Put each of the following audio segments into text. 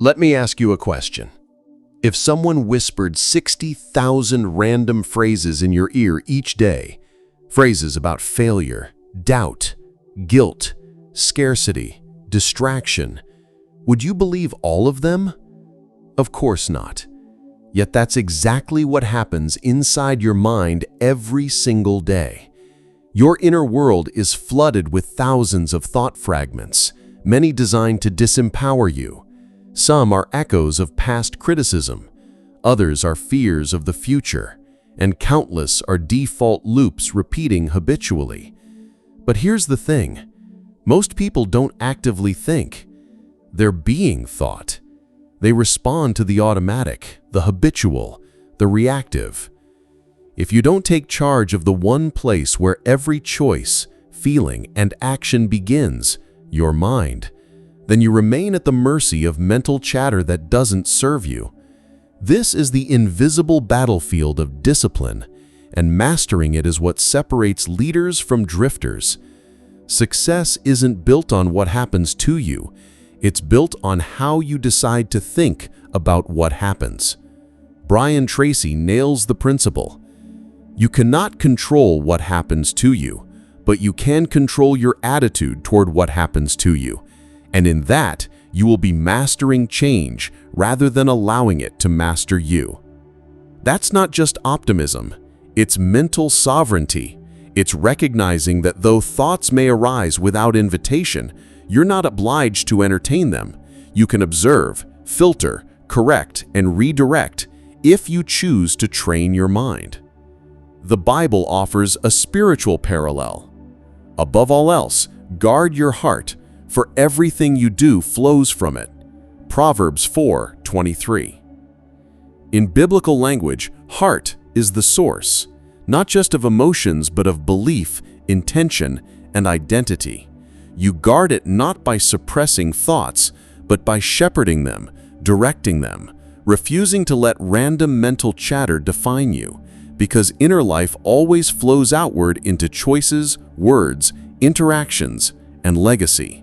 Let me ask you a question. If someone whispered 60,000 random phrases in your ear each day, phrases about failure, doubt, guilt, scarcity, distraction, would you believe all of them? Of course not. Yet that's exactly what happens inside your mind every single day. Your inner world is flooded with thousands of thought fragments, many designed to disempower you. Some are echoes of past criticism, others are fears of the future, and countless are default loops repeating habitually. But here's the thing. Most people don't actively think. They're being thought. They respond to the automatic, the habitual, the reactive. If you don't take charge of the one place where every choice, feeling, and action begins, your mind, then you remain at the mercy of mental chatter that doesn't serve you. This is the invisible battlefield of discipline, and mastering it is what separates leaders from drifters. Success isn't built on what happens to you. It's built on how you decide to think about what happens. Tracy nails the principle. You cannot control what happens to you, but you can control your attitude toward what happens to you. And in that, you will be mastering change rather than allowing it to master you. That's not just optimism. It's mental sovereignty. It's recognizing that though thoughts may arise without invitation, you're not obliged to entertain them. You can observe, filter, correct, and redirect if you choose to train your mind. The Bible offers a spiritual parallel. Above all else, guard your heart, for everything you do flows from it. Proverbs 4:23. In biblical language, heart is the source, not just of emotions but of belief, intention, and identity. You guard it not by suppressing thoughts, but by shepherding them, directing them, refusing to let random mental chatter define you, because inner life always flows outward into choices, words, interactions, and legacy.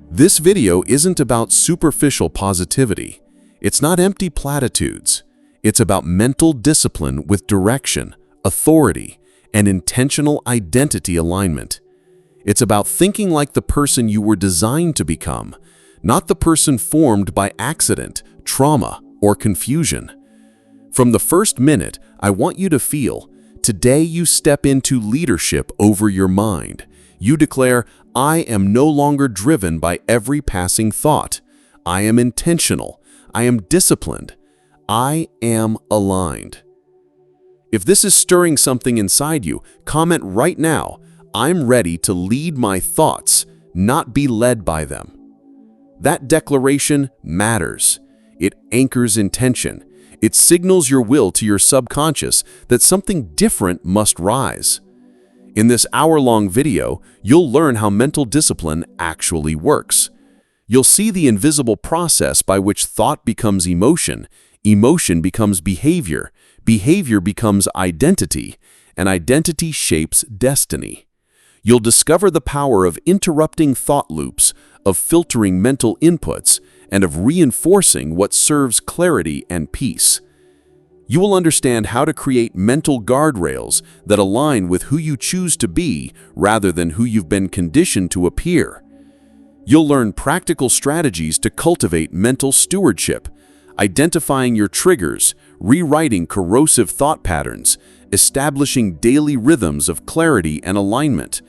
This video isn't about superficial positivity. It's not empty platitudes. It's about mental discipline with direction, authority, and intentional identity alignment. It's about thinking like the person you were designed to become, not the person formed by accident, trauma, or confusion. From the first minute, I want you to feel, today you step into leadership over your mind. You declare, I am no longer driven by every passing thought. I am intentional. I am disciplined. I am aligned. If this is stirring something inside you, comment right now, I'm ready to lead my thoughts, not be led by them. That declaration matters. It anchors intention. It signals your will to your subconscious that something different must rise. In this hour-long video, you'll learn how mental discipline actually works. You'll see the invisible process by which thought becomes emotion, emotion becomes behavior, behavior becomes identity, and identity shapes destiny. You'll discover the power of interrupting thought loops, of filtering mental inputs, and of reinforcing what serves clarity and peace. You will understand how to create mental guardrails that align with who you choose to be rather than who you've been conditioned to appear. You'll learn practical strategies to cultivate mental stewardship, identifying your triggers, rewriting corrosive thought patterns, establishing daily rhythms of clarity and alignment.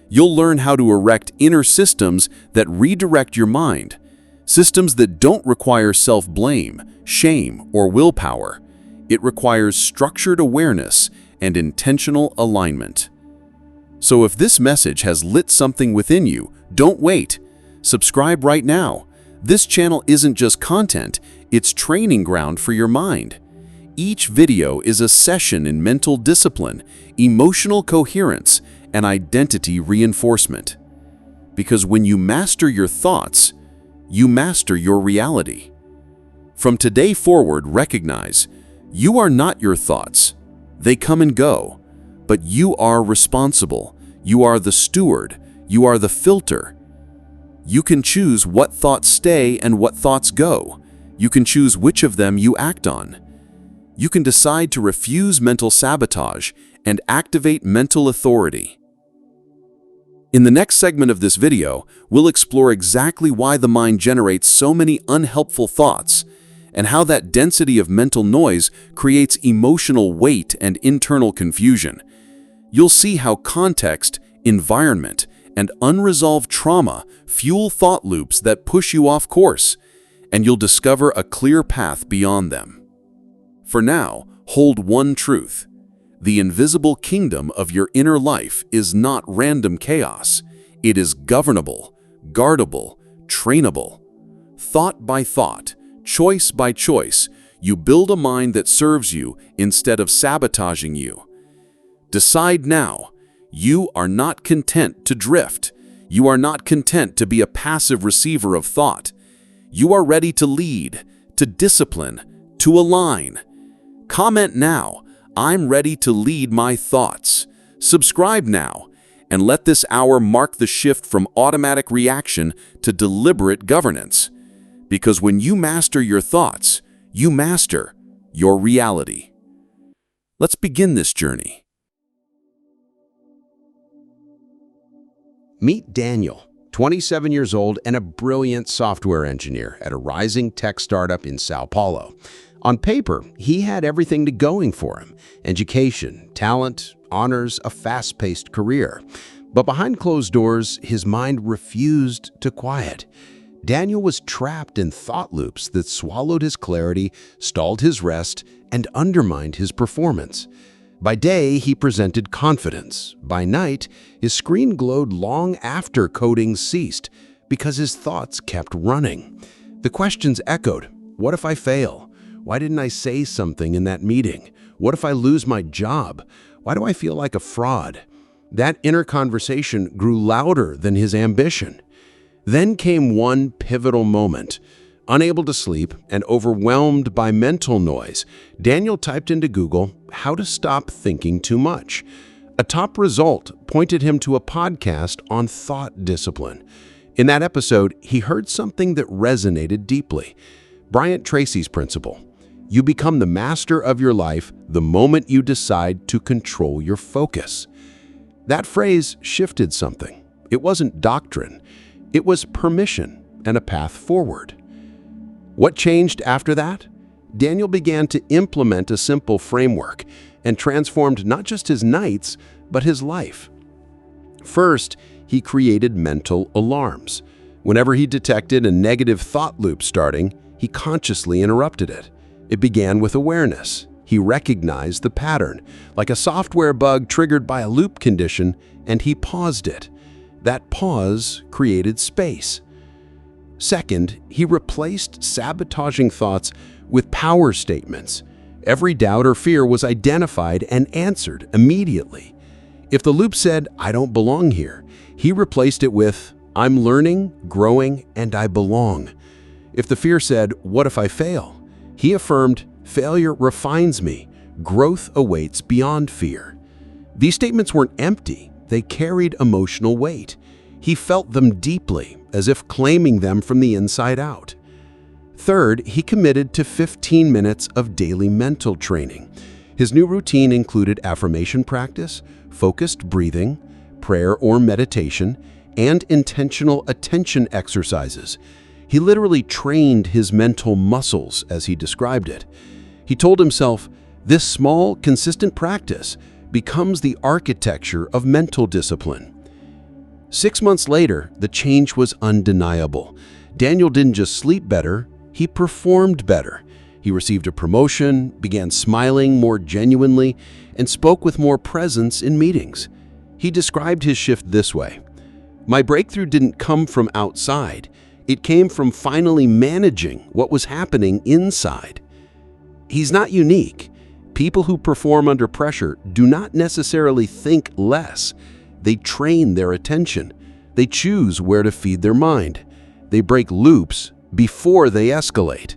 You'll learn how to erect inner systems that redirect your mind, systems that don't require self-blame, shame, or willpower. It requires structured awareness and intentional alignment. So if this message has lit something within you, don't wait. Subscribe right now. This channel isn't just content, it's training ground for your mind. Each video is a session in mental discipline, emotional coherence, and identity reinforcement. Because when you master your thoughts, you master your reality. From today forward, recognize, you are not your thoughts. They come and go, but you are responsible. You are the steward. You are the filter. You can choose what thoughts stay and what thoughts go. You can choose which of them you act on. You can decide to refuse mental sabotage and activate mental authority. In the next segment of this video, we'll explore exactly why the mind generates so many unhelpful thoughts and how that density of mental noise creates emotional weight and internal confusion. You'll see how context, environment, and unresolved trauma fuel thought loops that push you off course, and you'll discover a clear path beyond them. For now, hold one truth. The invisible kingdom of your inner life is not random chaos. It is governable, guardable, trainable. Thought by thought, choice by choice, you build a mind that serves you instead of sabotaging you. Decide now. You are not content to drift. You are not content to be a passive receiver of thought. You are ready to lead, to discipline, to align. Comment now, "I'm ready to lead my thoughts." Subscribe now, and let this hour mark the shift from automatic reaction to deliberate governance. Because when you master your thoughts, you master your reality. Let's begin this journey. Meet Daniel, 27 years old and a brilliant software engineer at a rising tech startup in Sao Paulo. On paper, he had everything going for him: education, talent, honors, a fast-paced career. But behind closed doors, his mind refused to quiet. Daniel was trapped in thought loops that swallowed his clarity, stalled his rest, and undermined his performance. By day, he presented confidence. By night, his screen glowed long after coding ceased because his thoughts kept running. The questions echoed: what if I fail? Why didn't I say something in that meeting? What if I lose my job? Why do I feel like a fraud? That inner conversation grew louder than his ambition. Then came one pivotal moment. Unable to sleep and overwhelmed by mental noise, Daniel typed into Google, "How to stop thinking too much." A top result pointed him to a podcast on thought discipline. In that episode, he heard something that resonated deeply. Tracy's principle: you become the master of your life the moment you decide to control your focus. That phrase shifted something. It wasn't doctrine. It was permission and a path forward. What changed after that? Daniel began to implement a simple framework and transformed not just his nights, but his life. First, he created mental alarms. Whenever he detected a negative thought loop starting, he consciously interrupted it. It began with awareness. He recognized the pattern, like a software bug triggered by a loop condition, and he paused it. That pause created space. Second, he replaced sabotaging thoughts with power statements. Every doubt or fear was identified and answered immediately. If the loop said, "I don't belong here," he replaced it with, "I'm learning, growing, and I belong." If the fear said, "What if I fail?" he affirmed, "Failure refines me. Growth awaits beyond fear." These statements weren't empty. They carried emotional weight. He felt them deeply, as if claiming them from the inside out. Third, he committed to 15 minutes of daily mental training. His new routine included affirmation practice, focused breathing, prayer or meditation, and intentional attention exercises. He literally trained his mental muscles, as he described it. He told himself, "This small, consistent practice becomes the architecture of mental discipline." 6 months later, the change was undeniable. Daniel didn't just sleep better, he performed better. He received a promotion, began smiling more genuinely, and spoke with more presence in meetings. He described his shift this way: "My breakthrough didn't come from outside. It came from finally managing what was happening inside." He's not unique. People who perform under pressure do not necessarily think less. They train their attention. They choose where to feed their mind. They break loops before they escalate.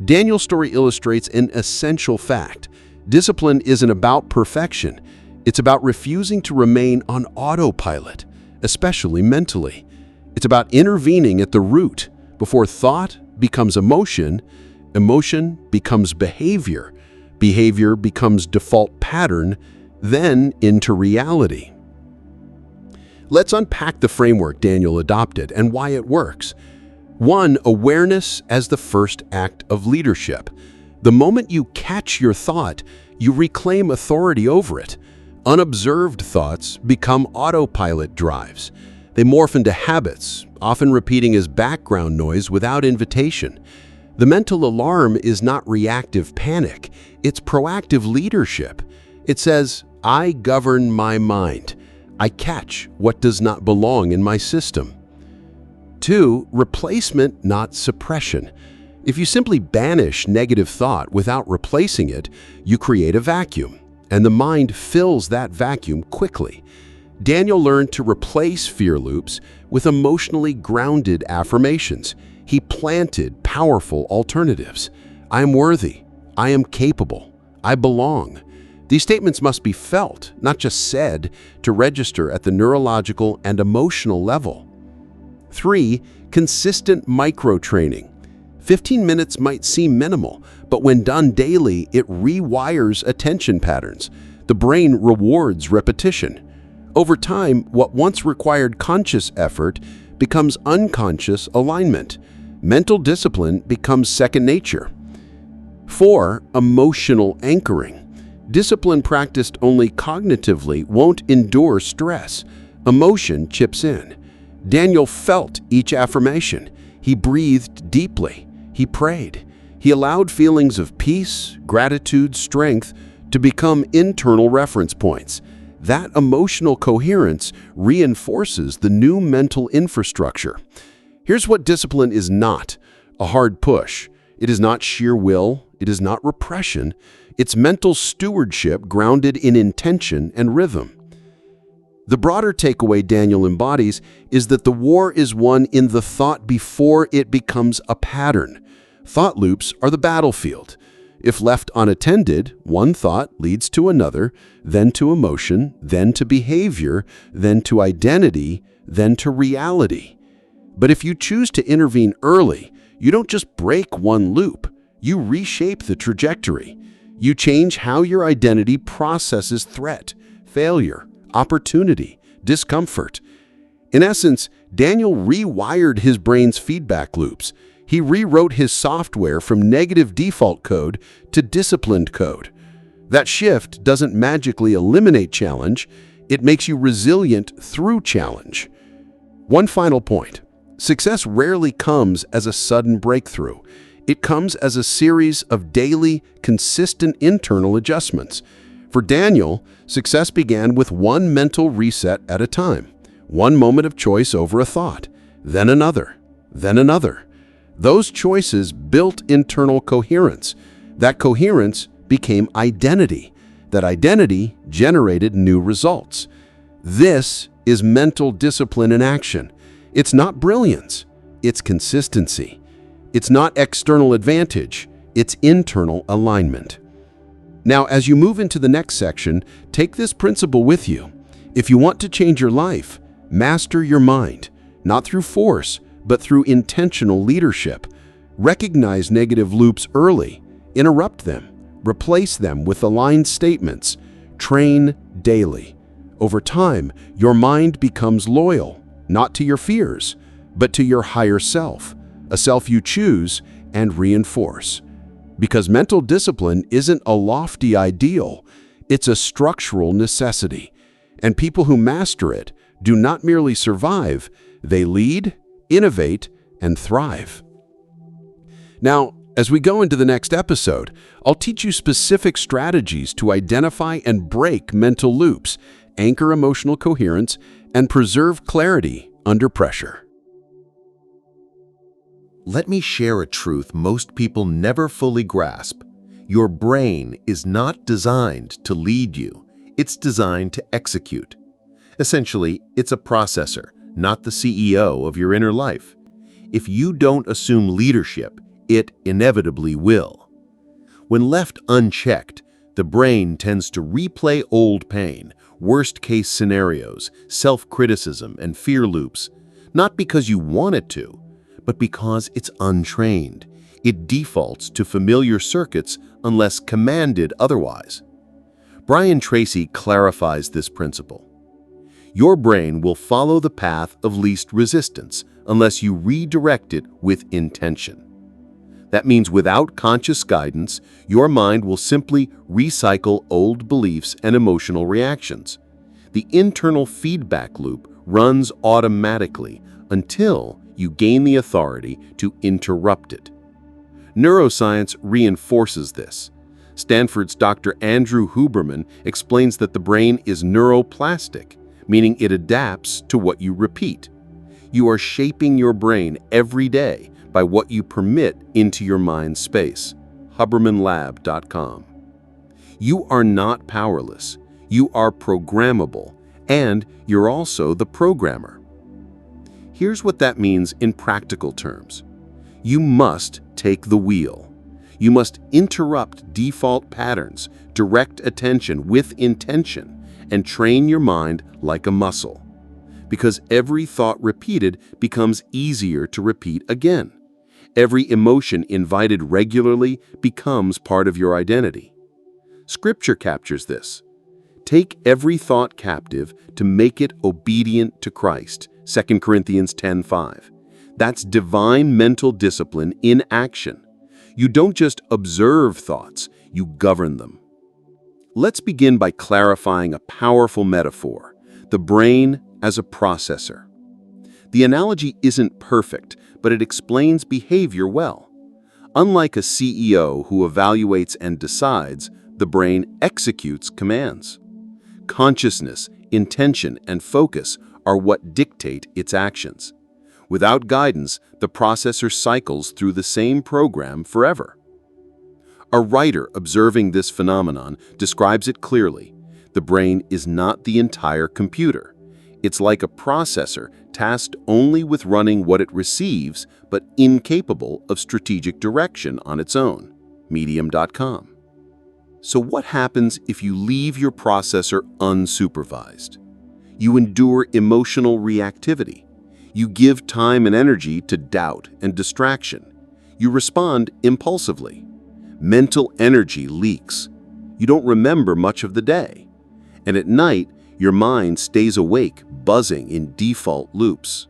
Daniel's story illustrates an essential fact. Discipline isn't about perfection. It's about refusing to remain on autopilot, especially mentally. It's about intervening at the root before thought becomes emotion, emotion becomes behavior, behavior becomes default pattern, then into reality. Let's unpack the framework Daniel adopted and why it works. 1. Awareness as the first act of leadership. The moment you catch your thought, you reclaim authority over it. Unobserved thoughts become autopilot drives. They morph into habits, often repeating as background noise without invitation. The mental alarm is not reactive panic, it's proactive leadership. It says, I govern my mind. I catch what does not belong in my system. 2. Replacement, not suppression. If you simply banish negative thought without replacing it, you create a vacuum, and the mind fills that vacuum quickly. Daniel learned to replace fear loops with emotionally grounded affirmations. He planted powerful alternatives. I am worthy. I am capable. I belong. These statements must be felt, not just said, to register at the neurological and emotional level. 3. Consistent micro-training. 15 minutes might seem minimal, but when done daily, it rewires attention patterns. The brain rewards repetition. Over time, what once required conscious effort becomes unconscious alignment. Mental discipline becomes second nature. 4. Emotional anchoring. Discipline practiced only cognitively won't endure stress. Emotion chips in. Daniel felt each affirmation. He breathed deeply. He prayed. He allowed feelings of peace, gratitude, strength to become internal reference points. That emotional coherence reinforces the new mental infrastructure. Here's what discipline is not: a hard push. It is not sheer will. It is not repression. It's mental stewardship grounded in intention and rhythm. The broader takeaway Daniel embodies is that the war is won in the thought before it becomes a pattern. Thought loops are the battlefield. If left unattended, one thought leads to another, then to emotion, then to behavior, then to identity, then to reality. But if you choose to intervene early, you don't just break one loop, you reshape the trajectory. You change how your identity processes threat, failure, opportunity, discomfort. In essence, Daniel rewired his brain's feedback loops. He rewrote his software from negative default code to disciplined code. That shift doesn't magically eliminate challenge, it makes you resilient through challenge. One final point. Success rarely comes as a sudden breakthrough. It comes as a series of daily, consistent internal adjustments. For Daniel, success began with one mental reset at a time, one moment of choice over a thought, then another, then another. Those choices built internal coherence. That coherence became identity. That identity generated new results. This is mental discipline in action. It's not brilliance, it's consistency. It's not external advantage, it's internal alignment. Now, as you move into the next section, take this principle with you. If you want to change your life, master your mind, not through force, but through intentional leadership. Recognize negative loops early, interrupt them, replace them with aligned statements, train daily. Over time, your mind becomes loyal, not to your fears, but to your higher self, a self you choose and reinforce. Because mental discipline isn't a lofty ideal, it's a structural necessity. And people who master it do not merely survive, they lead, innovate, and thrive. Now, as we go into the next episode, I'll teach you specific strategies to identify and break mental loops, anchor emotional coherence, and preserve clarity under pressure. Let me share a truth most people never fully grasp. Your brain is not designed to lead you. It's designed to execute. Essentially, it's a processor, not the CEO of your inner life. If you don't assume leadership, it inevitably will. When left unchecked, the brain tends to replay old pain, worst-case scenarios, self-criticism, and fear loops, not because you want it to, but because it's untrained. It defaults to familiar circuits unless commanded otherwise. Brian Tracy clarifies this principle. Your brain will follow the path of least resistance unless you redirect it with intention. That means without conscious guidance, your mind will simply recycle old beliefs and emotional reactions. The internal feedback loop runs automatically until you gain the authority to interrupt it. Neuroscience reinforces this. Stanford's Dr. Andrew Huberman explains that the brain is neuroplastic, meaning it adapts to what you repeat. You are shaping your brain every day by what you permit into your mind's space. HubermanLab.com. You are not powerless. You are programmable, and you're also the programmer. Here's what that means in practical terms. You must take the wheel. You must interrupt default patterns, direct attention with intention, and train your mind like a muscle. Because every thought repeated becomes easier to repeat again. Every emotion invited regularly becomes part of your identity. Scripture captures this. Take every thought captive to make it obedient to Christ. 2 Corinthians 10:5. That's divine mental discipline in action. You don't just observe thoughts, you govern them. Let's begin by clarifying a powerful metaphor, the brain as a processor. The analogy isn't perfect, but it explains behavior well. Unlike a CEO who evaluates and decides, the brain executes commands. Consciousness, intention, and focus are what dictate its actions. Without guidance, the processor cycles through the same program forever. A writer observing this phenomenon describes it clearly. The brain is not the entire computer. It's like a processor tasked only with running what it receives, but incapable of strategic direction on its own. Medium.com. So what happens if you leave your processor unsupervised? You endure emotional reactivity. You give time and energy to doubt and distraction. You respond impulsively. Mental energy leaks. You don't remember much of the day. And at night, your mind stays awake, buzzing in default loops.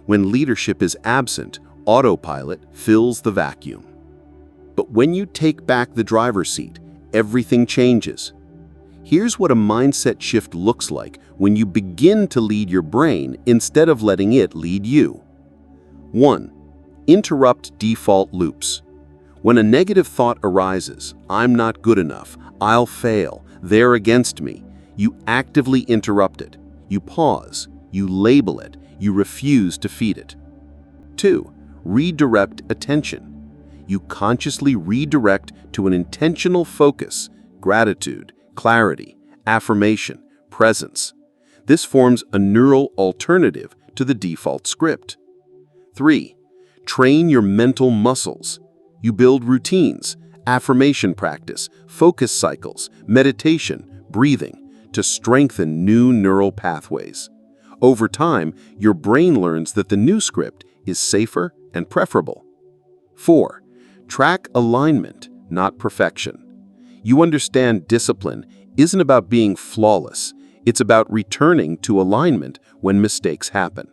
When leadership is absent, autopilot fills the vacuum. But when you take back the driver's seat, everything changes. Here's what a mindset shift looks like when you begin to lead your brain instead of letting it lead you. 1. Interrupt default loops. When a negative thought arises, I'm not good enough, I'll fail, they're against me, you actively interrupt it. You pause, you label it, you refuse to feed it. 2. Redirect attention. You consciously redirect to an intentional focus, gratitude, clarity, affirmation, presence. This forms a neural alternative to the default script. 3. Train your mental muscles. You build routines, affirmation practice, focus cycles, meditation, breathing, to strengthen new neural pathways. Over time, your brain learns that the new script is safer and preferable. 4. Track alignment, not perfection. You understand discipline isn't about being flawless. It's about returning to alignment when mistakes happen.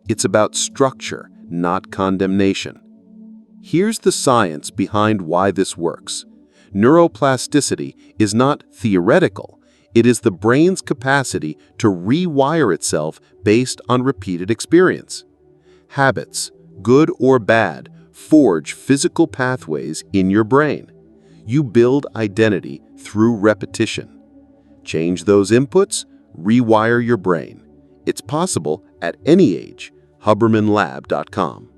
It's about structure, not condemnation. Here's the science behind why this works. Neuroplasticity is not theoretical. It is the brain's capacity to rewire itself based on repeated experience. Habits, good or bad, forge physical pathways in your brain. You build identity through repetition. Change those inputs, rewire your brain. It's possible at any age. HubermanLab.com.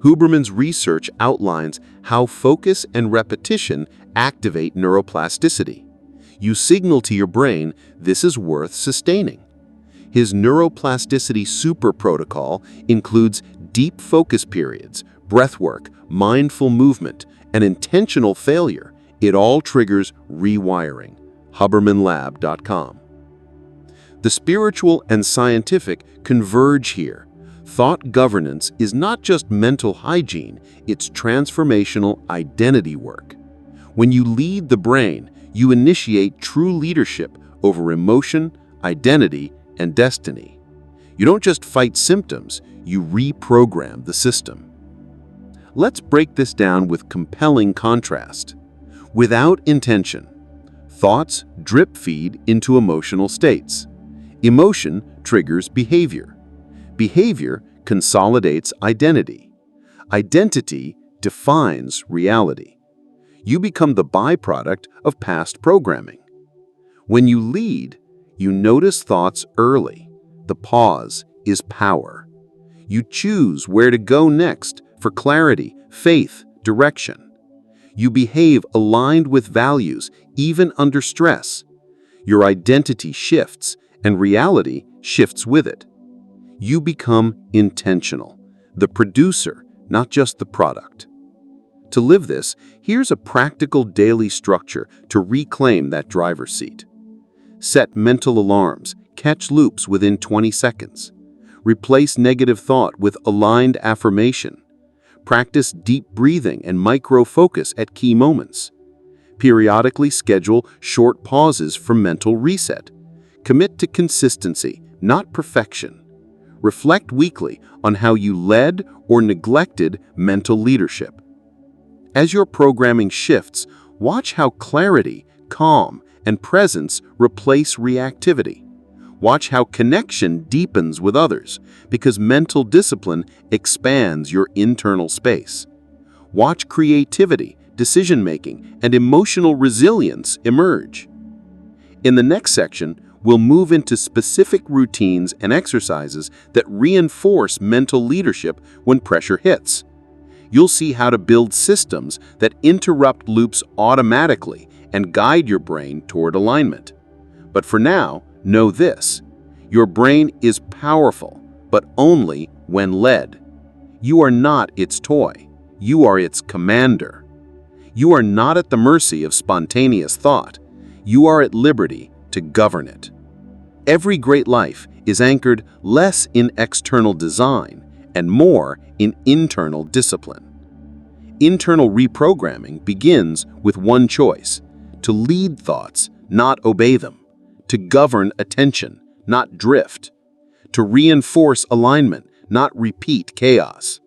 Huberman's research outlines how focus and repetition activate neuroplasticity. You signal to your brain this is worth sustaining. His neuroplasticity super protocol includes deep focus periods, breathwork, mindful movement, and intentional failure. It all triggers rewiring. HubermanLab.com. The spiritual and scientific converge here. Thought governance is not just mental hygiene, it's transformational identity work. When you lead the brain, you initiate true leadership over emotion, identity, and destiny. You don't just fight symptoms, you reprogram the system. Let's break this down with compelling contrast. Without intention, thoughts drip feed into emotional states. Emotion triggers behavior. Behavior consolidates identity. Identity defines reality. You become the byproduct of past programming. When you lead, you notice thoughts early. The pause is power. You choose where to go next for clarity, faith, direction. You behave aligned with values, even under stress. Your identity shifts, and reality shifts with it. You become intentional, the producer, not just the product. To live this, here's a practical daily structure to reclaim that driver's seat. Set mental alarms, catch loops within 20 seconds. Replace negative thought with aligned affirmation. Practice deep breathing and micro-focus at key moments. Periodically schedule short pauses for mental reset. Commit to consistency, not perfection. Reflect weekly on how you led or neglected mental leadership. As your programming shifts, watch how clarity, calm, and presence replace reactivity. Watch how connection deepens with others, because mental discipline expands your internal space. Watch creativity, decision-making, and emotional resilience emerge. In the next section, we'll move into specific routines and exercises that reinforce mental leadership when pressure hits. You'll see how to build systems that interrupt loops automatically and guide your brain toward alignment. But for now, know this: your brain is powerful, but only when led. You are not its toy. You are its commander. You are not at the mercy of spontaneous thought. You are at liberty to govern it. Every great life is anchored less in external design and more in internal discipline. Internal reprogramming begins with one choice: to lead thoughts, not obey them; to govern attention, not drift; to reinforce alignment, not repeat chaos.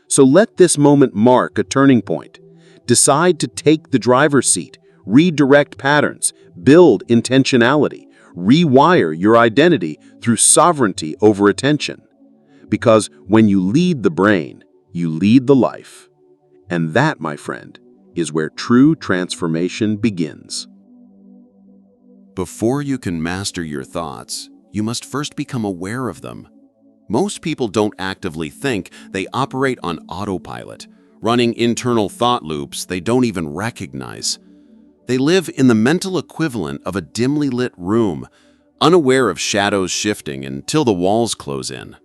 So let this moment mark a turning point. Decide to take the driver's seat, redirect patterns, build intentionality, rewire your identity through sovereignty over attention. Because when you lead the brain, you lead the life. And that, my friend, is where true transformation begins. Before you can master your thoughts, you must first become aware of them. Most people don't actively think, they operate on autopilot, running internal thought loops they don't even recognize. They live in the mental equivalent of a dimly lit room, unaware of shadows shifting until the walls close in.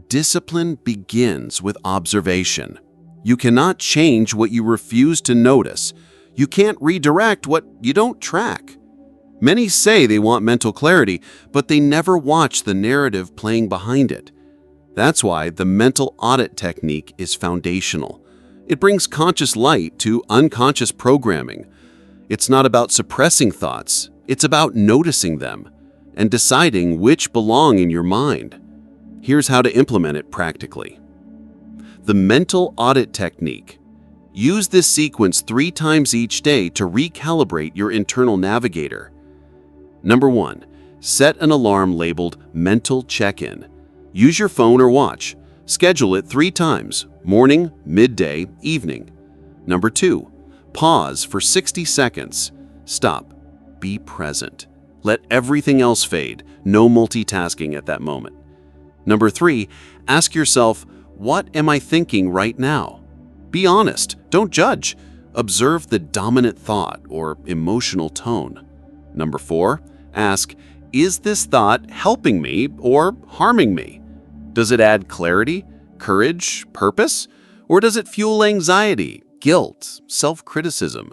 Discipline begins with observation. You cannot change what you refuse to notice. You can't redirect what you don't track. Many say they want mental clarity, but they never watch the narrative playing behind it. That's why the mental audit technique is foundational. It brings conscious light to unconscious programming. It's not about suppressing thoughts, it's about noticing them and deciding which belong in your mind. Here's how to implement it practically. The mental audit technique. Use this sequence 3 times each day to recalibrate your internal navigator. Number 1. Set an alarm labeled Mental Check-in. Use your phone or watch. Schedule it 3 times, morning, midday, evening. Number 2. Pause for 60 seconds. Stop. Be present. Let everything else fade. No multitasking at that moment. Number 3. Ask yourself, what am I thinking right now? Be honest. Don't judge. Observe the dominant thought or emotional tone. Number 4. Ask, is this thought helping me or harming me? Does it add clarity, courage, purpose? Or does it fuel anxiety, guilt, self-criticism?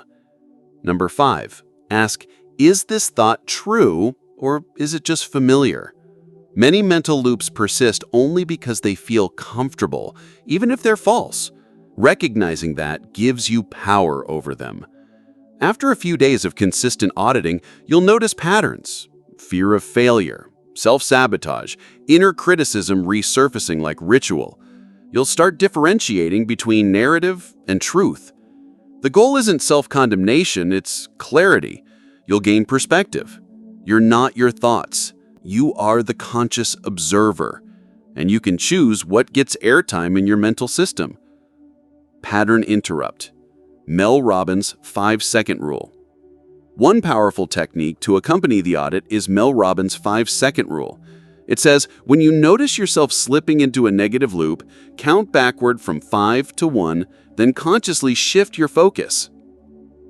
Number 5. Ask, is this thought true or is it just familiar? Many mental loops persist only because they feel comfortable, even if they're false. Recognizing that gives you power over them. After a few days of consistent auditing, you'll notice patterns: fear of failure, self-sabotage, inner criticism resurfacing like ritual. You'll start differentiating between narrative and truth. The goal isn't self-condemnation, it's clarity. You'll gain perspective. You're not your thoughts. You are the conscious observer, and you can choose what gets airtime in your mental system. Pattern interrupt. Mel Robbins' 5-second rule. One powerful technique to accompany the audit is Mel Robbins' 5-second rule. It says, when you notice yourself slipping into a negative loop, count backward from 5 to 1, then consciously shift your focus.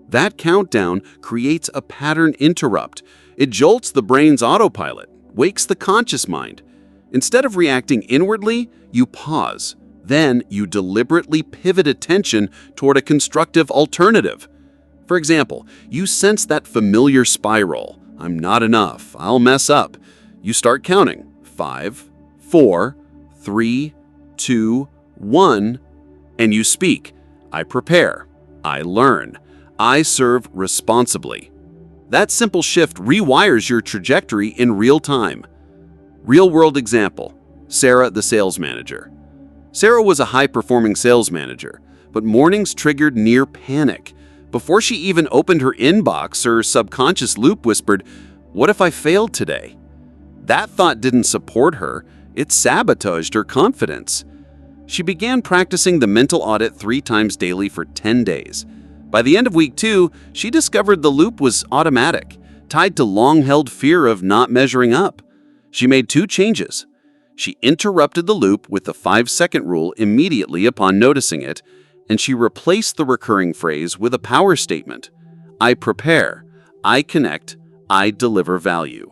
That countdown creates a pattern interrupt. It jolts the brain's autopilot, wakes the conscious mind. Instead of reacting inwardly, you pause. Then you deliberately pivot attention toward a constructive alternative. For example, you sense that familiar spiral. I'm not enough. I'll mess up. You start counting. 5, 4, 3, 2, 1, and you speak. I prepare. I learn. I serve responsibly. That simple shift rewires your trajectory in real time. Real-world example: Sarah, the sales manager. Sarah was a high-performing sales manager, but mornings triggered near panic. Before she even opened her inbox, her subconscious loop whispered, "What if I failed today?" That thought didn't support her, it sabotaged her confidence. She began practicing the mental audit 3 times daily for 10 days. By the end of week 2, she discovered the loop was automatic, tied to long-held fear of not measuring up. She made 2 changes. She interrupted the loop with the 5-second rule immediately upon noticing it, and she replaced the recurring phrase with a power statement: I prepare, I connect, I deliver value.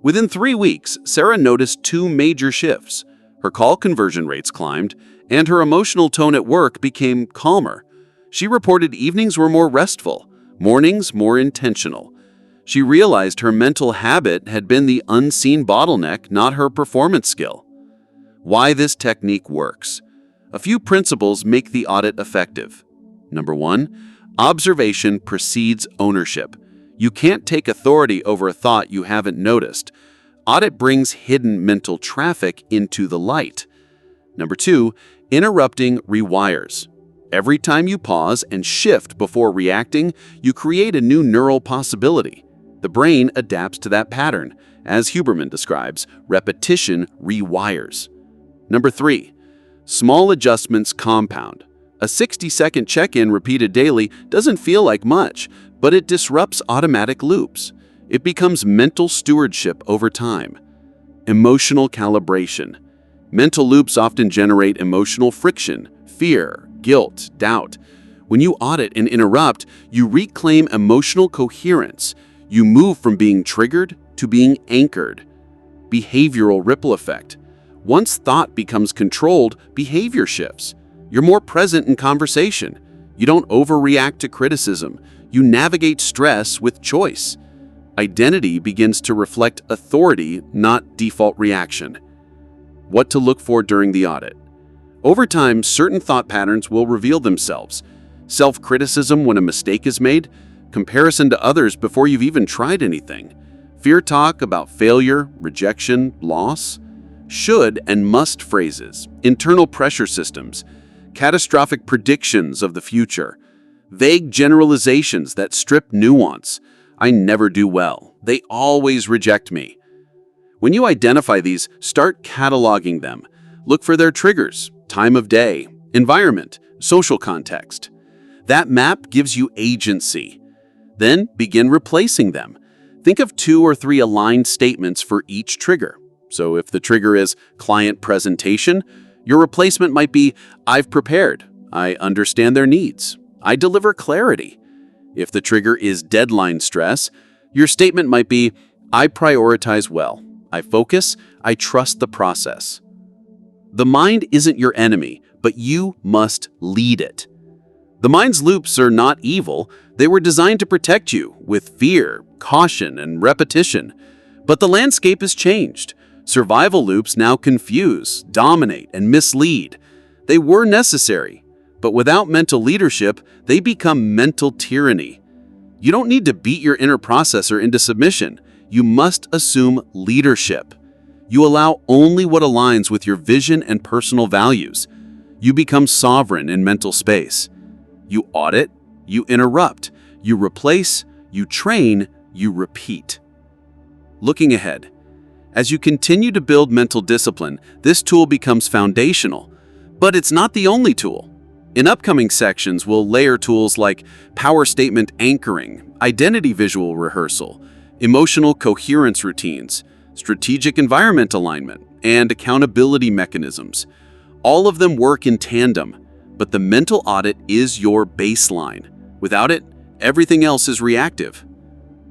Within 3 weeks, Sarah noticed 2 major shifts. Her call conversion rates climbed, and her emotional tone at work became calmer. She reported evenings were more restful, mornings more intentional. She realized her mental habit had been the unseen bottleneck, not her performance skill. Why this technique works. A few principles make the audit effective. Number 1, observation precedes ownership. You can't take authority over a thought you haven't noticed. Audit brings hidden mental traffic into the light. Number 2, interrupting rewires. Every time you pause and shift before reacting, you create a new neural possibility. The brain adapts to that pattern. As Huberman describes, repetition rewires. Number 3, small adjustments compound. A 60-second check-in repeated daily doesn't feel like much, but it disrupts automatic loops. It becomes mental stewardship over time. Emotional calibration. Mental loops often generate emotional friction, fear, guilt, doubt. When you audit and interrupt, you reclaim emotional coherence. You move from being triggered to being anchored. Behavioral ripple effect. Once thought becomes controlled, behavior shifts. You're more present in conversation. You don't overreact to criticism. You navigate stress with choice. Identity begins to reflect authority, not default reaction. What to look for during the audit. Over time, certain thought patterns will reveal themselves. Self-criticism when a mistake is made, comparison to others before you've even tried anything, fear talk about failure, rejection, loss, should and must phrases, internal pressure systems, catastrophic predictions of the future, vague generalizations that strip nuance. I never do well. They always reject me. When you identify these, start cataloging them. Look for their triggers, time of day, environment, social context. That map gives you agency. Then begin replacing them. Think of 2 or 3 aligned statements for each trigger. So if the trigger is client presentation, your replacement might be, I've prepared, I understand their needs, I deliver clarity. If the trigger is deadline stress, your statement might be, I prioritize well, I focus, I trust the process. The mind isn't your enemy, but you must lead it. The mind's loops are not evil. They were designed to protect you with fear, caution, and repetition. But the landscape has changed. Survival loops now confuse, dominate, and mislead. They were necessary, but without mental leadership, they become mental tyranny. You don't need to beat your inner processor into submission. You must assume leadership. You allow only what aligns with your vision and personal values. You become sovereign in mental space. You audit, you interrupt, you replace, you train, you repeat. Looking ahead, as you continue to build mental discipline, this tool becomes foundational. But it's not the only tool. In upcoming sections, we'll layer tools like power statement anchoring, identity visual rehearsal, emotional coherence routines, strategic environment alignment, and accountability mechanisms. All of them work in tandem, but the mental audit is your baseline. Without it, everything else is reactive.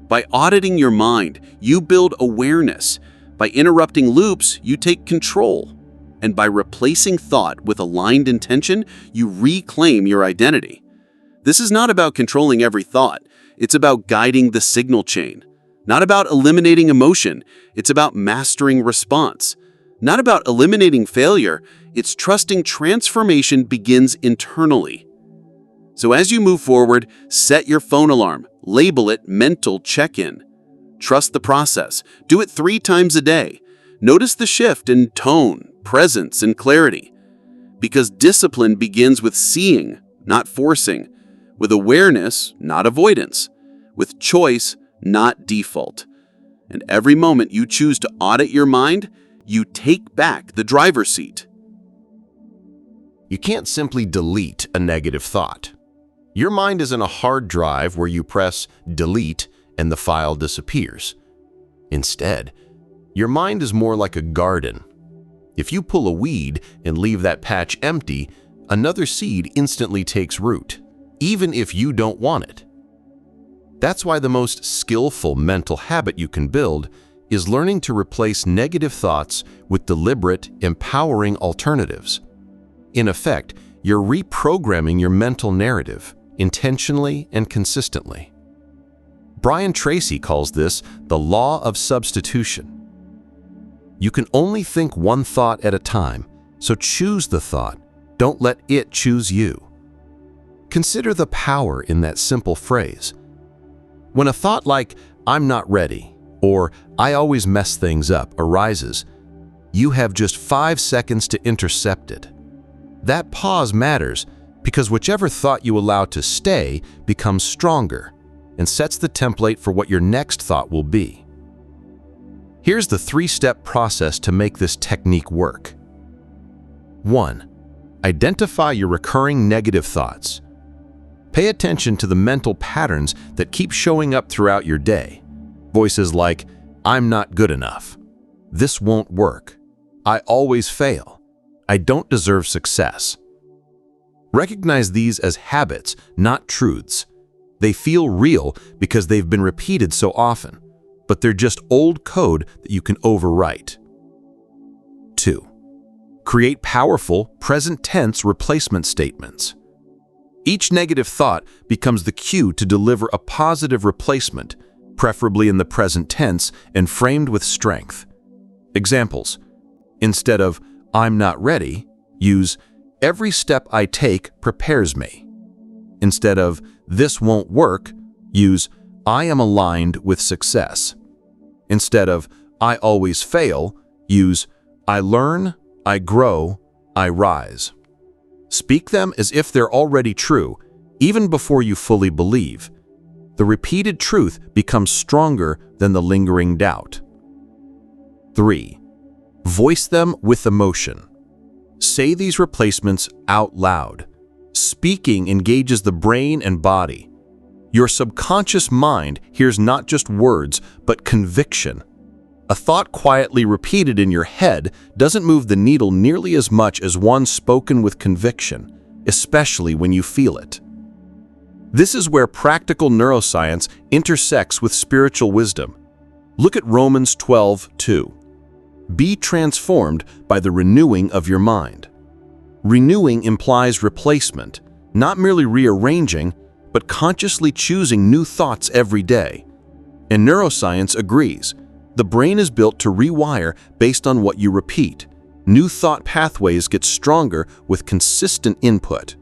By auditing your mind, you build awareness. By interrupting loops, you take control. And by replacing thought with aligned intention, you reclaim your identity. This is not about controlling every thought. It's about guiding the signal chain. Not about eliminating emotion. It's about mastering response. Not about eliminating failure. It's trusting transformation begins internally. So as you move forward, set your phone alarm. Label it mental check-in. Trust the process. Do it 3 times a day. Notice the shift in tone, presence, and clarity. Because discipline begins with seeing, not forcing. With awareness, not avoidance. With choice, not default. And every moment you choose to audit your mind, you take back the driver's seat. You can't simply delete a negative thought. Your mind isn't a hard drive where you press delete and the file disappears. Instead, your mind is more like a garden. If you pull a weed and leave that patch empty, another seed instantly takes root, even if you don't want it. That's why the most skillful mental habit you can build is learning to replace negative thoughts with deliberate, empowering alternatives. In effect, you're reprogramming your mental narrative intentionally and consistently. Tracy calls this the law of substitution. You can only think one thought at a time, so choose the thought. Don't let it choose you. Consider the power in that simple phrase. When a thought like, "I'm not ready," or "I always mess things up" arises, you have just 5 seconds to intercept it. That pause matters because whichever thought you allow to stay becomes stronger and sets the template for what your next thought will be. Here's the 3-step process to make this technique work. 1. Identify your recurring negative thoughts. Pay attention to the mental patterns that keep showing up throughout your day. Voices like, "I'm not good enough," "This won't work," "I always fail," "I don't deserve success." Recognize these as habits, not truths. They feel real because they've been repeated so often, but they're just old code that you can overwrite. 2. Create powerful, present-tense replacement statements. Each negative thought becomes the cue to deliver a positive replacement, preferably in the present tense and framed with strength. Examples: instead of "I'm not ready," use "Every step I take prepares me." Instead of "This won't work," use "I am aligned with success." Instead of "I always fail," use "I learn, I grow, I rise." Speak them as if they're already true, even before you fully believe. The repeated truth becomes stronger than the lingering doubt. 3. Voice them with emotion. Say these replacements out loud. Speaking engages the brain and body. Your subconscious mind hears not just words, but conviction. A thought quietly repeated in your head doesn't move the needle nearly as much as one spoken with conviction, especially when you feel it. This is where practical neuroscience intersects with spiritual wisdom. Look at Romans 12:2. Be transformed by the renewing of your mind. Renewing implies replacement, not merely rearranging, but consciously choosing new thoughts every day. And neuroscience agrees. The brain is built to rewire based on what you repeat. New thought pathways get stronger with consistent input.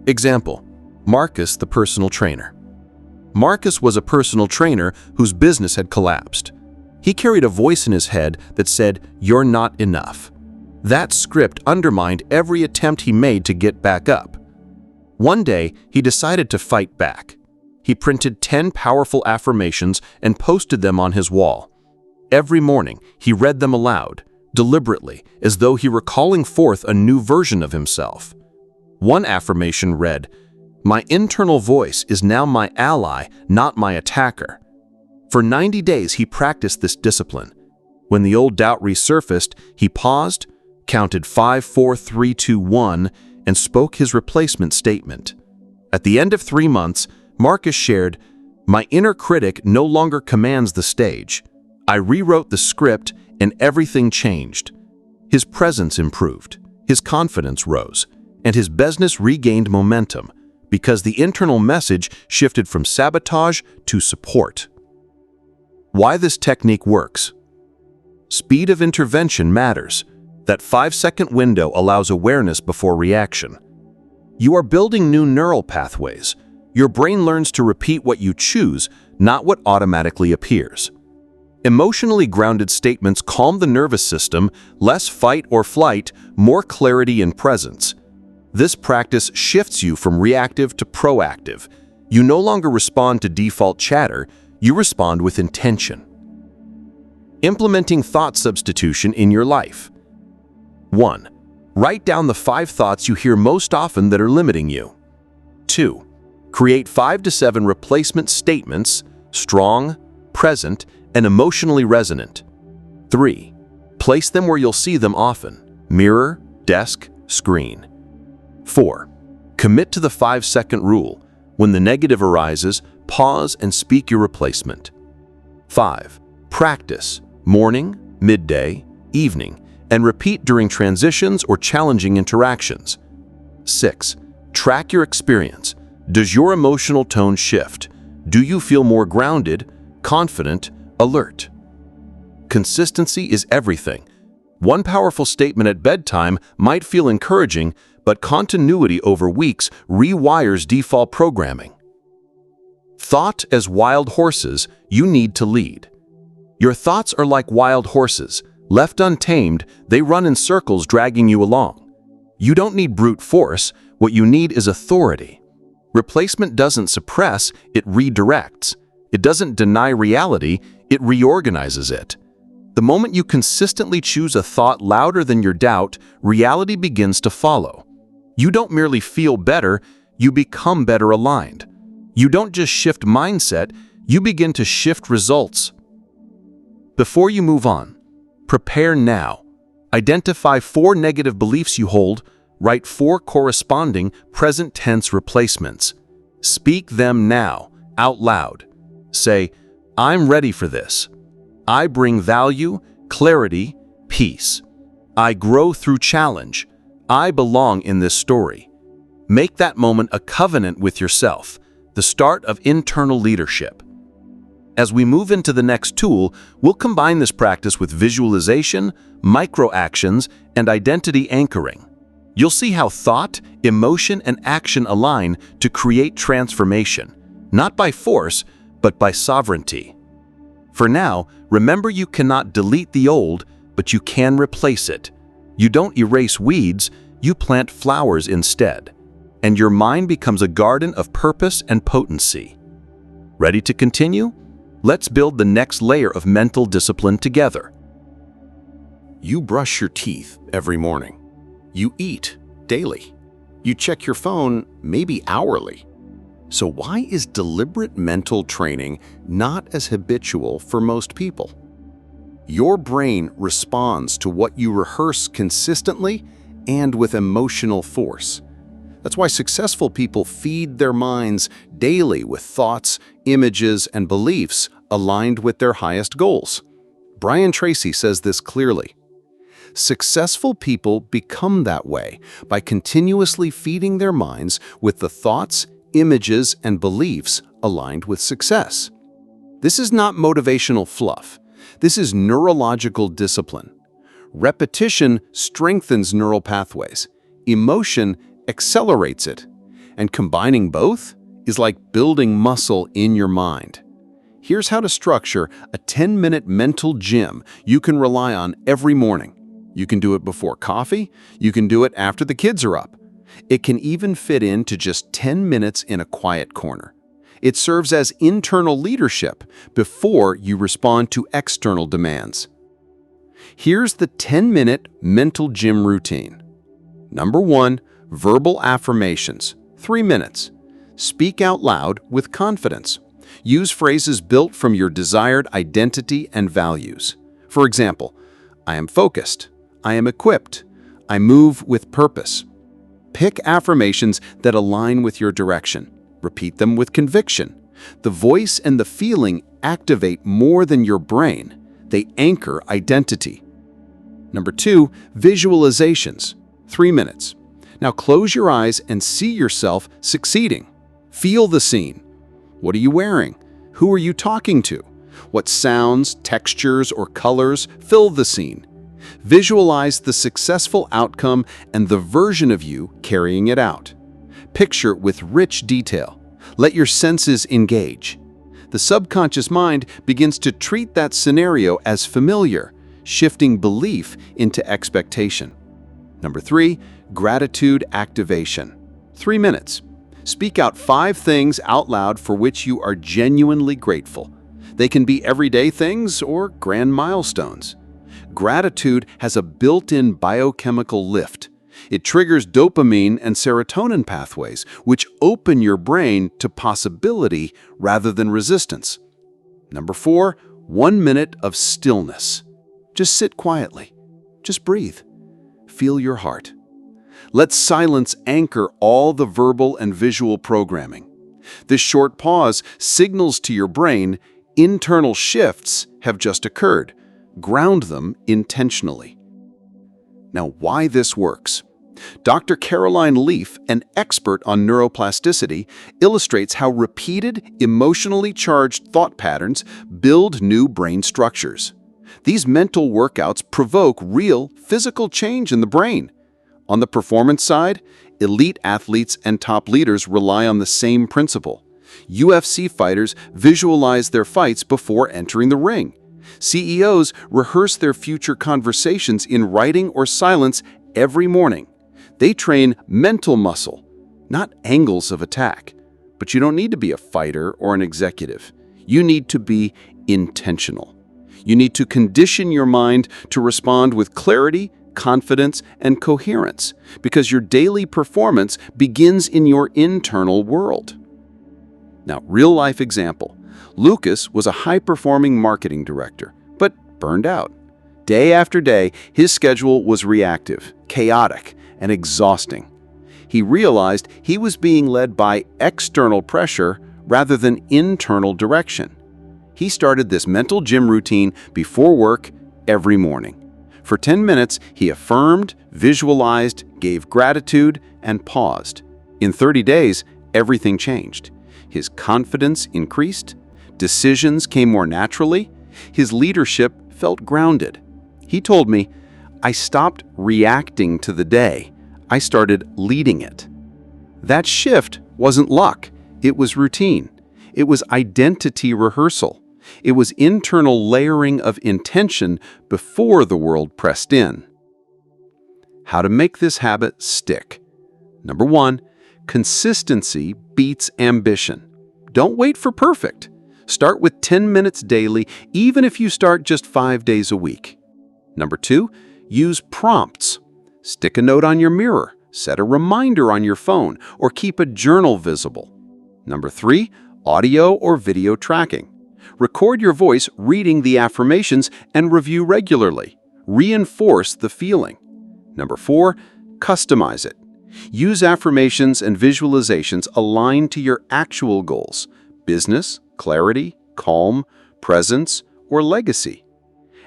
Example: Marcus, the personal trainer. Marcus was a personal trainer whose business had collapsed. He carried a voice in his head that said, "You're not enough." That script undermined every attempt he made to get back up. One day, he decided to fight back. He printed 10 powerful affirmations and posted them on his wall. Every morning, he read them aloud, deliberately, as though he were calling forth a new version of himself. One affirmation read, "My internal voice is now my ally, not my attacker." For 90 days, he practiced this discipline. When the old doubt resurfaced, he paused, counted 5, 4, 3, 2, 1, and spoke his replacement statement. At the end of 3 months, Marcus shared, "My inner critic no longer commands the stage. I rewrote the script and everything changed." His presence improved, his confidence rose, and his business regained momentum because the internal message shifted from sabotage to support. Why this technique works? Speed of intervention matters. That 5-second window allows awareness before reaction. You are building new neural pathways. Your brain learns to repeat what you choose, not what automatically appears. Emotionally grounded statements calm the nervous system, less fight or flight, more clarity and presence. This practice shifts you from reactive to proactive. You no longer respond to default chatter, you respond with intention. Implementing thought substitution in your life. 1. Write down the 5 thoughts you hear most often that are limiting you. 2. Create 5 to 7 replacement statements, strong, present, and emotionally resonant. 3. Place them where you'll see them often: mirror, desk, screen. 4. Commit to the 5-second rule. When the negative arises, pause and speak your replacement. 5. Practice, morning, midday, evening, and repeat during transitions or challenging interactions. 6. Track your experience. Does your emotional tone shift? Do you feel more grounded, confident, alert? Consistency is everything. One powerful statement at bedtime might feel encouraging, but continuity over weeks rewires default programming. Thought as wild horses, you need to lead. Your thoughts are like wild horses. Left untamed, they run in circles dragging you along. You don't need brute force, what you need is authority. Replacement doesn't suppress, it redirects. It doesn't deny reality, it reorganizes it. The moment you consistently choose a thought louder than your doubt, reality begins to follow. You don't merely feel better, you become better aligned. You don't just shift mindset, you begin to shift results. Before you move on, prepare now. Identify 4 negative beliefs you hold, write 4 corresponding present tense replacements. Speak them now, out loud. Say, "I'm ready for this. I bring value, clarity, peace. I grow through challenge. I belong in this story." Make that moment a covenant with yourself, the start of internal leadership. As we move into the next tool, we'll combine this practice with visualization, micro-actions, and identity anchoring. You'll see how thought, emotion, and action align to create transformation, not by force, but by sovereignty. For now, remember you cannot delete the old, but you can replace it. You don't erase weeds, you plant flowers instead. And your mind becomes a garden of purpose and potency. Ready to continue? Let's build the next layer of mental discipline together. You brush your teeth every morning. You eat daily. You check your phone maybe hourly. So why is deliberate mental training not as habitual for most people? Your brain responds to what you rehearse consistently and with emotional force. That's why successful people feed their minds daily with thoughts, images, and beliefs aligned with their highest goals. Tracy says this clearly. Successful people become that way by continuously feeding their minds with the thoughts, images, and beliefs aligned with success. This is not motivational fluff. This is neurological discipline. Repetition strengthens neural pathways. Emotion accelerates it. And combining both is like building muscle in your mind. Here's how to structure a 10-minute mental gym you can rely on every morning. You can do it before coffee. You can do it after the kids are up. It can even fit into just 10 minutes in a quiet corner. It serves as internal leadership before you respond to external demands. Here's the 10-minute mental gym routine. Number 1, verbal affirmations, 3 minutes. Speak out loud with confidence. Use phrases built from your desired identity and values. For example, I am focused. I am equipped. I move with purpose. Pick affirmations that align with your direction. Repeat them with conviction. The voice and the feeling activate more than your brain. They anchor identity. Number 2, visualizations, 3 minutes. Now close your eyes and see yourself succeeding. Feel the scene. What are you wearing? Who are you talking to? What sounds, textures, or colors fill the scene? Visualize the successful outcome and the version of you carrying it out. Picture with rich detail. Let your senses engage. The subconscious mind begins to treat that scenario as familiar, shifting belief into expectation. Number 3, gratitude activation. 3 minutes. Speak out 5 things out loud for which you are genuinely grateful. They can be everyday things or grand milestones. Gratitude has a built-in biochemical lift. It triggers dopamine and serotonin pathways, which open your brain to possibility rather than resistance. Number 4, 1 minute of stillness. Just sit quietly. Just breathe. Feel your heart. Let silence anchor all the verbal and visual programming. This short pause signals to your brain internal shifts have just occurred. Ground them intentionally. Now, why this works? Dr. Caroline Leaf, an expert on neuroplasticity, illustrates how repeated, emotionally charged thought patterns build new brain structures. These mental workouts provoke real physical change in the brain. On the performance side, elite athletes and top leaders rely on the same principle. UFC fighters visualize their fights before entering the ring. CEOs rehearse their future conversations in writing or silence every morning. They train mental muscle, not angles of attack. But you don't need to be a fighter or an executive. You need to be intentional. You need to condition your mind to respond with clarity, confidence, and coherence, because your daily performance begins in your internal world. Now, real-life example. Lucas was a high-performing marketing director, but burned out. Day after day, his schedule was reactive, chaotic, and exhausting. He realized he was being led by external pressure rather than internal direction. He started this mental gym routine before work every morning. For 10 minutes, he affirmed, visualized, gave gratitude, and paused. In 30 days, everything changed. His confidence increased, decisions came more naturally, his leadership felt grounded. He told me, "I stopped reacting to the day. I started leading it." That shift wasn't luck. It was routine. It was identity rehearsal. It was internal layering of intention before the world pressed in. How to make this habit stick? Number 1, consistency beats ambition. Don't wait for perfect. Start with 10 minutes daily, even if you start just 5 days a week. Number 2, use prompts. Stick a note on your mirror, set a reminder on your phone, or keep a journal visible. Number 3, audio or video tracking. Record your voice reading the affirmations and review regularly. Reinforce the feeling. Number 4, customize it. Use affirmations and visualizations aligned to your actual goals: business, clarity, calm, presence, or legacy.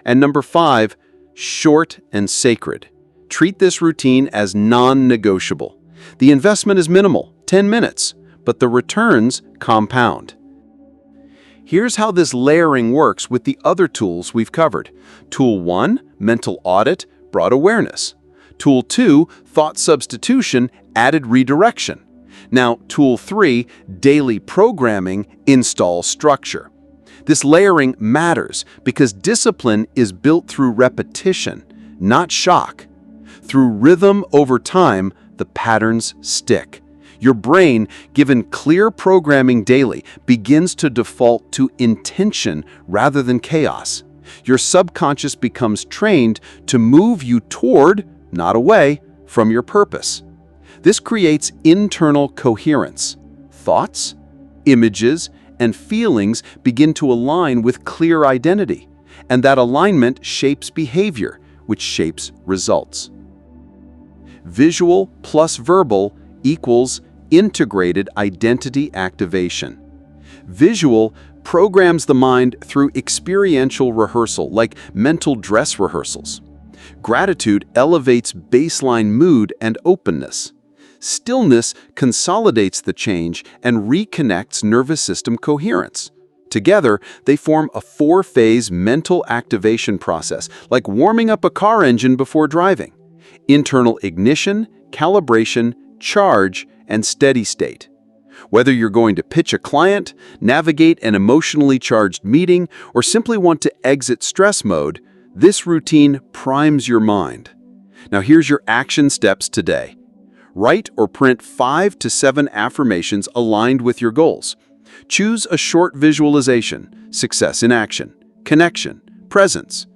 And number 5, short and sacred. Treat this routine as non-negotiable. The investment is minimal, 10 minutes, but the returns compound. Here's how this layering works with the other tools we've covered. Tool 1, mental audit, brought awareness. Tool 2, thought substitution, added redirection. Now, Tool 3, daily programming, install structure. This layering matters because discipline is built through repetition, not shock. Through rhythm over time, the patterns stick. Your brain, given clear programming daily, begins to default to intention rather than chaos. Your subconscious becomes trained to move you toward, not away, from your purpose. This creates internal coherence. Thoughts, images, and feelings begin to align with clear identity, and that alignment shapes behavior, which shapes results. Visual plus verbal equals integrated identity activation. Visual programs the mind through experiential rehearsal, like mental dress rehearsals. Gratitude elevates baseline mood and openness. Stillness consolidates the change and reconnects nervous system coherence. Together, they form a 4-phase mental activation process, like warming up a car engine before driving. Internal ignition, calibration, charge, and steady state. Whether you're going to pitch a client, navigate an emotionally charged meeting, or simply want to exit stress mode, this routine primes your mind. Now here's your action steps today. Write or print 5 to 7 affirmations aligned with your goals. Choose a short visualization, success in action, connection, presence.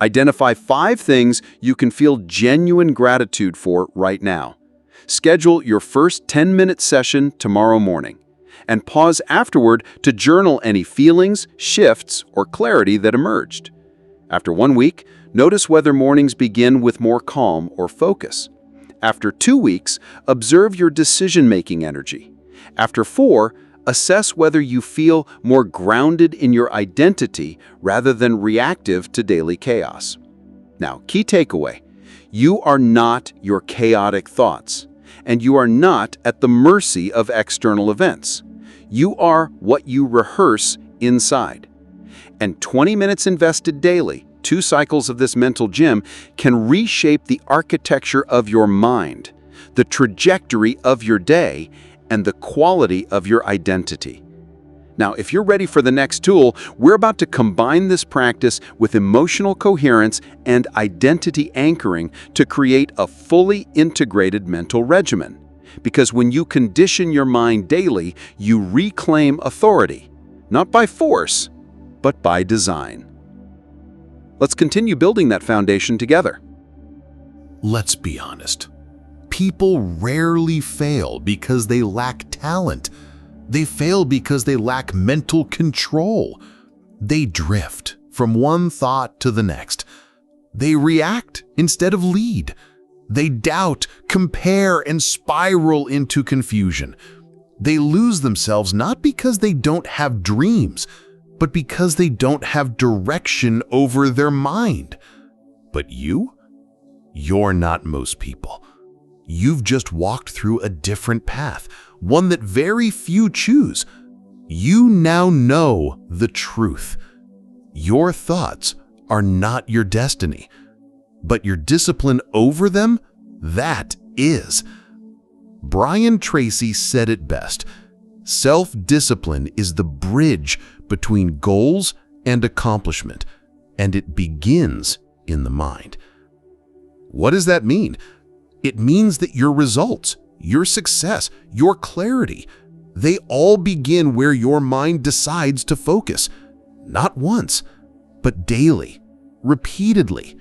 Identify 5 things you can feel genuine gratitude for right now. Schedule your first 10-minute session tomorrow morning, and pause afterward to journal any feelings, shifts, or clarity that emerged. After 1 week, notice whether mornings begin with more calm or focus. After 2 weeks, observe your decision-making energy. After 4, assess whether you feel more grounded in your identity rather than reactive to daily chaos. Now, key takeaway: you are not your chaotic thoughts, and you are not at the mercy of external events. You are what you rehearse inside. And 20 minutes invested daily, 2 cycles of this mental gym, can reshape the architecture of your mind, the trajectory of your day, and the quality of your identity. Now, if you're ready for the next tool, we're about to combine this practice with emotional coherence and identity anchoring to create a fully integrated mental regimen. Because when you condition your mind daily, you reclaim authority, not by force, but by design. Let's continue building that foundation together. Let's be honest. People rarely fail because they lack talent. They fail because they lack mental control. They drift from one thought to the next. They react instead of lead. They doubt, compare, and spiral into confusion. They lose themselves not because they don't have dreams, but because they don't have direction over their mind. But you're not most people. You've just walked through a different path, one that very few choose. You now know the truth. Your thoughts are not your destiny, but your discipline over them, that is. Brian Tracy said it best: self-discipline is the bridge between goals and accomplishment, and it begins in the mind. What does that mean? It means that your results, your success, your clarity, they all begin where your mind decides to focus. Not once, but daily, repeatedly,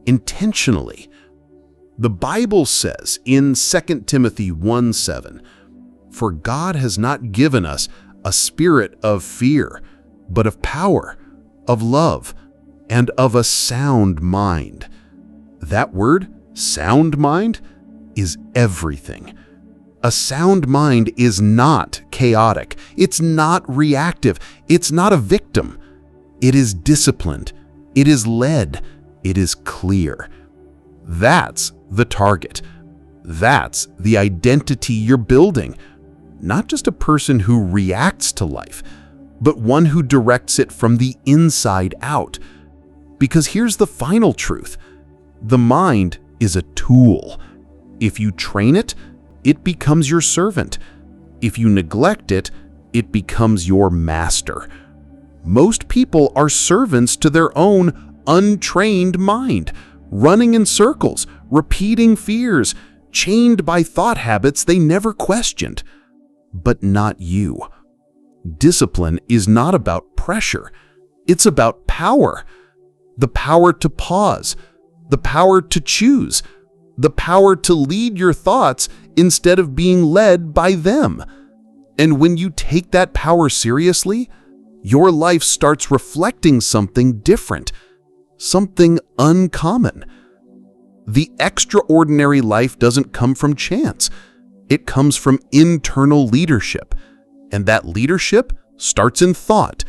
intentionally. The Bible says in 2 Timothy 1:7, "For God has not given us a spirit of fear, but of power, of love, and of a sound mind." That word, sound mind, is everything. A sound mind is not chaotic. It's not reactive. It's not a victim. It is disciplined. It is led. It is clear. That's the target. That's the identity you're building. Not just a person who reacts to life, but one who directs it from the inside out. Because here's the final truth. The mind is a tool. If you train it, it becomes your servant. If you neglect it, it becomes your master. Most people are servants to their own untrained mind, running in circles, repeating fears, chained by thought habits they never questioned. But not you. Discipline is not about pressure. It's about power. The power to pause, the power to choose, the power to lead your thoughts instead of being led by them. And when you take that power seriously, your life starts reflecting something different, something uncommon. The extraordinary life doesn't come from chance. It comes from internal leadership. And that leadership starts in thought,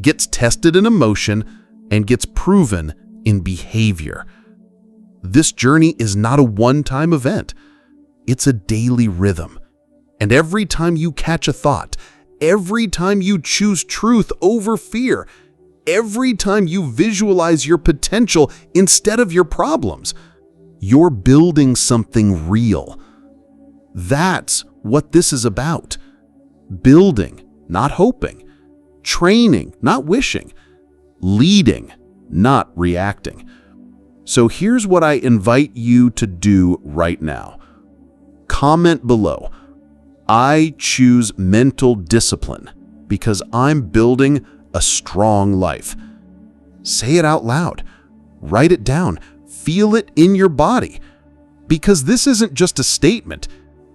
gets tested in emotion, and gets proven in behavior. This journey is not a one-time event. It's a daily rhythm. And every time you catch a thought, every time you choose truth over fear, every time you visualize your potential instead of your problems, you're building something real. That's what this is about. Building, not hoping. Training, not wishing. Leading, not reacting. So here's what I invite you to do right now. Comment below. I choose mental discipline because I'm building a strong life. Say it out loud. Write it down. Feel it in your body. Because this isn't just a statement,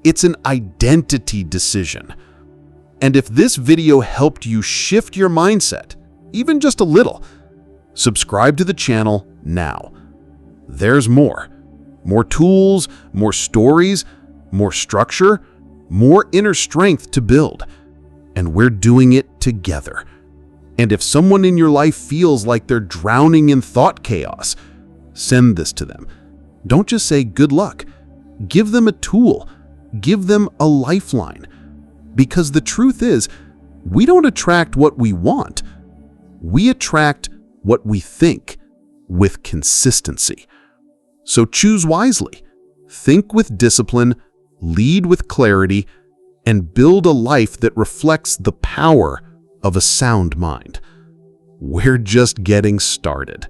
it's an identity decision. And if this video helped you shift your mindset, even just a little, subscribe to the channel now. There's more. More tools, more stories, more structure, more inner strength to build. And we're doing it together. And if someone in your life feels like they're drowning in thought chaos, send this to them. Don't just say good luck. Give them a tool. Give them a lifeline. Because the truth is, we don't attract what we want. We attract what we think with consistency. So choose wisely. Think with discipline, lead with clarity, and build a life that reflects the power of a sound mind. We're just getting started.